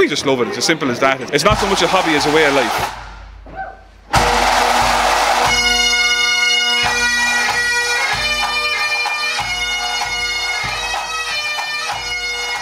We just love it. It's as simple as that. It's not so much a hobby as a way of life.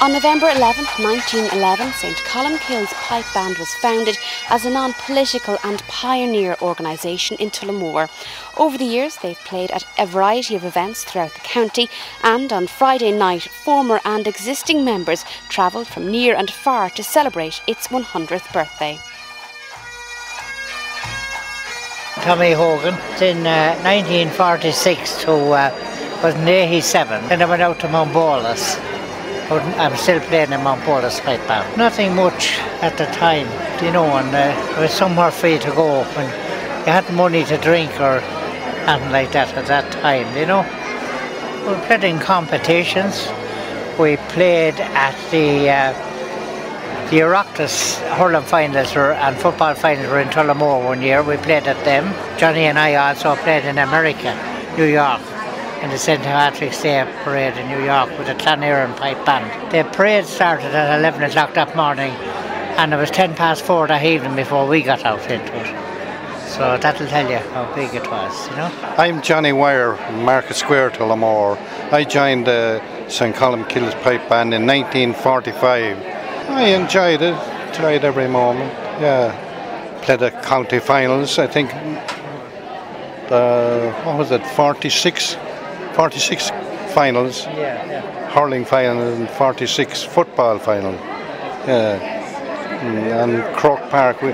On November 11, 1911, St Colmcille's Pipe Band was founded as a non-political and pioneer organisation in Tullamore. Over the years, they've played at a variety of events throughout the county, and on Friday night, former and existing members travelled from near and far to celebrate its 100th birthday. Tommy Hogan, in 1946 to was in 87, and I went out to Mount Bolus. I'm still playing in Mount Bolus Pipe Band. Nothing much at the time, you know, and there was somewhere free to go when you had money to drink or anything like that at that time, you know. We played in competitions. We played at the Oireachtas hurling finals and football finals were in Tullamore one year. We played at them. Johnny and I also played in America, New York, in the St. Patrick's Day parade in New York with the Clonaireann Pipe Band. The parade started at 11 o'clock that morning, and it was 4:10 that evening before we got out into it. So that'll tell you how big it was, you know. I'm Johnny Wire, Market Square, Tullamore. I joined the St. Colmcille's Pipe Band in 1945. I enjoyed it, enjoyed every moment. Yeah, played the county finals, I think. What was it, 46 finals, hurling final and 46 football final. And Croke Park, we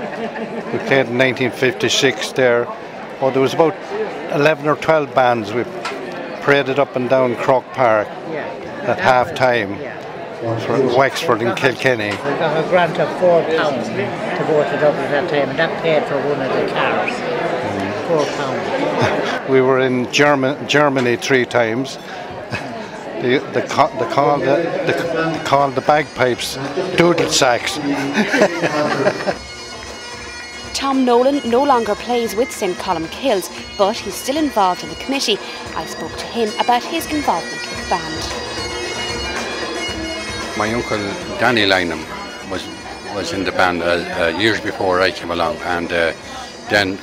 played in 1956 there. Oh, there was about 11 or 12 bands. We paraded up and down Croke Park at half time for Wexford and Kilkenny. We got a grant of £4 to go to Dublin that time, and that paid for one of the cars. £4. We were in Germany 3 times. They called the bagpipes doodle sacks. Tom Nolan no longer plays with St Colmcille's, but he's still involved in the committee. I spoke to him about his involvement with the band. My uncle Danny Lynham was in the band years before I came along, and then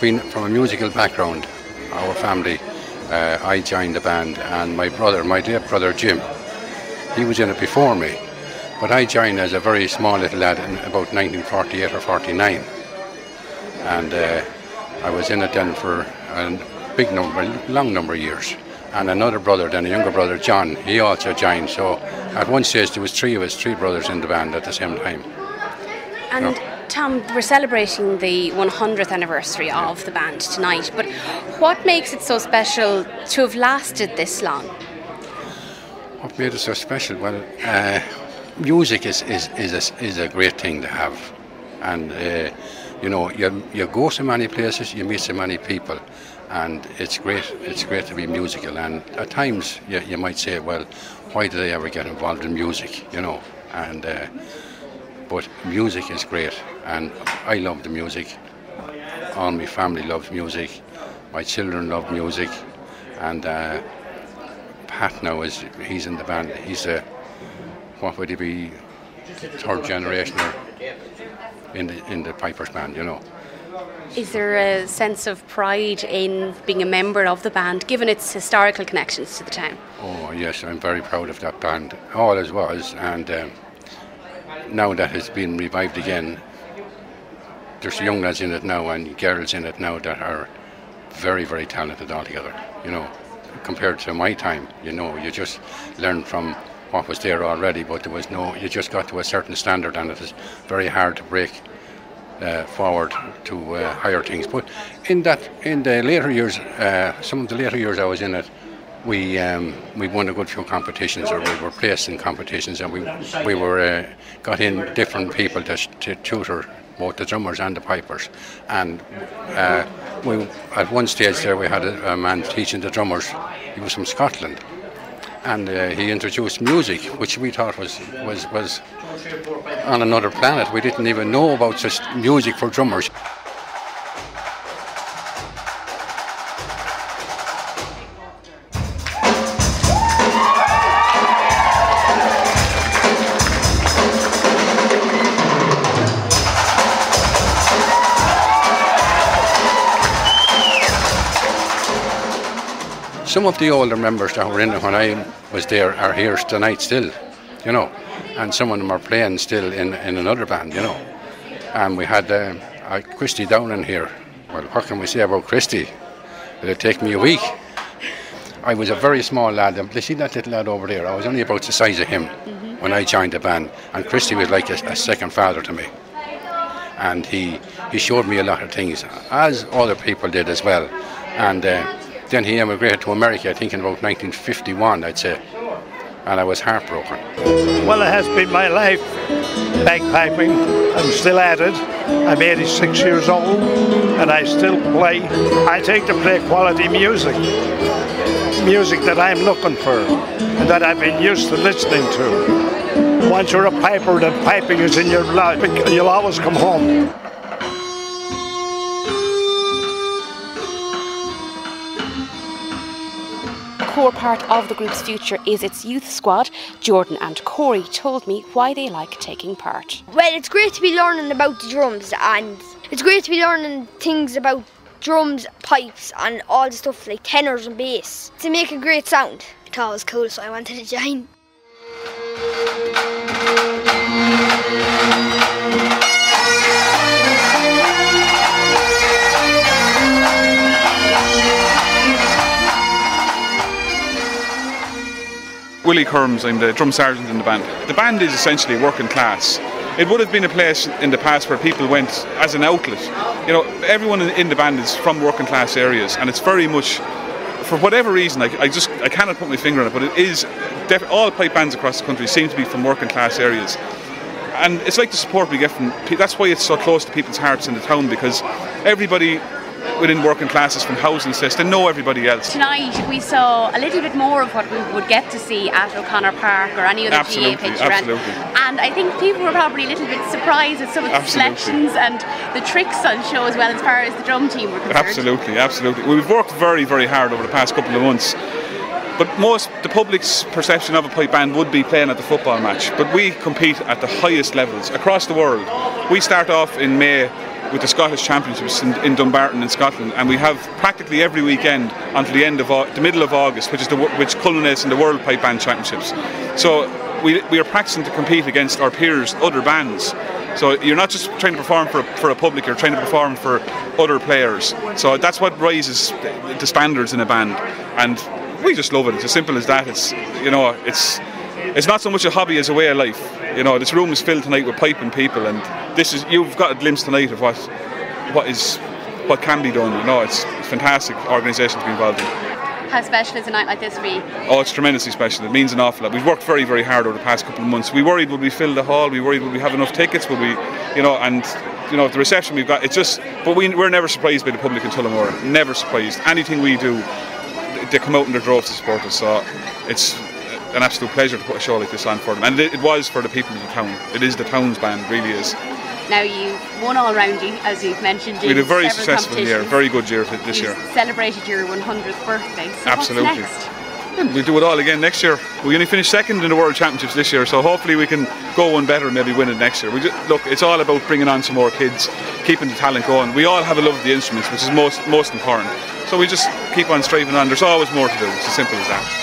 being from a musical background, our family, I joined the band, and my dear brother Jim, he was in it before me, but I joined as a very small little lad in about 1948 or 49, and I was in it then for a long number of years. And another brother, then a younger brother, John, he also joined. So at one stage there was 3 of us, 3 brothers in the band at the same time. And Tom, we're celebrating the 100th anniversary of the band tonight, but what makes it so special to have lasted this long? What made it so special? Well, music is a great thing to have, and you know, you go so many places, you meet so many people, and it's great to be musical. And at times you might say, well, why did I ever get involved in music, you know? And but music is great, and I love the music. All my family loves music, my children love music, and Pat now he's in the band. He's what would he be, 3rd generation in the Pipers band, you know. Is there a sense of pride in being a member of the band, given its historical connections to the town? Oh yes, I'm very proud of that band, always was, and now that it's been revived again, there's young lads in it now and girls in it now that are very, very talented altogether, you know, compared to my time. You know, you just learned from what was there already, but you just got to a certain standard, and it is very hard to break forward to higher things. But in the later years, some of the later years I was in it, we won a good few competitions, or we were placed in competitions, and we were got in different people to tutor both the drummers and the pipers. And we at one stage there we had a man teaching the drummers. He was from Scotland, and he introduced music, which we thought was on another planet. We didn't even know about such music for drummers. some of the older members that were in it when I was there are here tonight still, you know, and some of them are playing still in another band, you know. And we had Christy down in here. Well, what can we say about Christy? It'll take me a week. I was a very small lad. You see that little lad over there? I was only about the size of him when I joined the band. And Christy was like a second father to me. And he showed me a lot of things, as other people did as well. And then he emigrated to America, I think in about 1951, I'd say. And I was heartbroken. Well, it has been my life, bagpiping. I'm still at it. I'm 86 years old and I still play. I take to play quality music. Music that I'm looking for and that I've been used to listening to. Once you're a piper, then piping is in your blood. You'll always come home. A core part of the group's future is its youth squad. Jordan and Corey told me why they like taking part. Well, it's great to be learning about the drums, and it's great to be learning things about drums, pipes and all the stuff like tenors and bass to make a great sound. I thought it was cool, so I wanted to join. Willie Kerms, I'm the drum sergeant in the band. The band is essentially working class. It would have been a place in the past where people went as an outlet. You know, everyone in the band is from working class areas, and it's very much, for whatever reason, I cannot put my finger on it, but it is, all pipe bands across the country seem to be from working class areas. And it's like the support we get from, that's why it's so close to people's hearts in the town, because everybody within working classes from housing estates, they know everybody else. Tonight we saw a little bit more of what we would get to see at O'Connor Park or any other GA pitch. And I think people were probably a little bit surprised at some of the selections and the tricks on show as well, as far as the drum team were concerned. Absolutely. We've worked very, very hard over the past couple of months. But the public's perception of a pipe band would be playing at the football match. But we compete at the highest levels across the world. We start off in May with the Scottish Championships in Dumbarton in Scotland, and we have practically every weekend until the middle of August, which culminates in the World Pipe Band Championships. So we are practicing to compete against our peers, other bands. So you're not just trying to perform for a public, you're trying to perform for other players. So that's what rises the standards in a band, and we just love it. It's as simple as that. It's not so much a hobby as a way of life. You know, this room is filled tonight with piping people, and you've got a glimpse tonight of what can be done. You know, it's a fantastic organisation to be involved in. How special is a night like this for you? Oh, it's tremendously special. It means an awful lot. We've worked very, very hard over the past couple of months. We worried would we fill the hall? We worried would we have enough tickets? Would we, the reception we've got. But we're never surprised by the public in Tullamore. Never surprised. Anything we do, they come out in their droves to support us. So it's an absolute pleasure to put a show like this on for them, and it was for the people of the town. It is the town's band, really is. Now you've won all around you, as you've mentioned. We had a very successful year, very good year this year. Celebrated your 100th birthday. So absolutely. What's next? Yeah, we'll do it all again next year. We only finished second in the World Championships this year, so hopefully we can go one better and maybe win it next year. Look, it's all about bringing on some more kids, keeping the talent going. We all have a love of the instruments, which is most important. So we just keep on striving on. There's always more to do. It's as simple as that.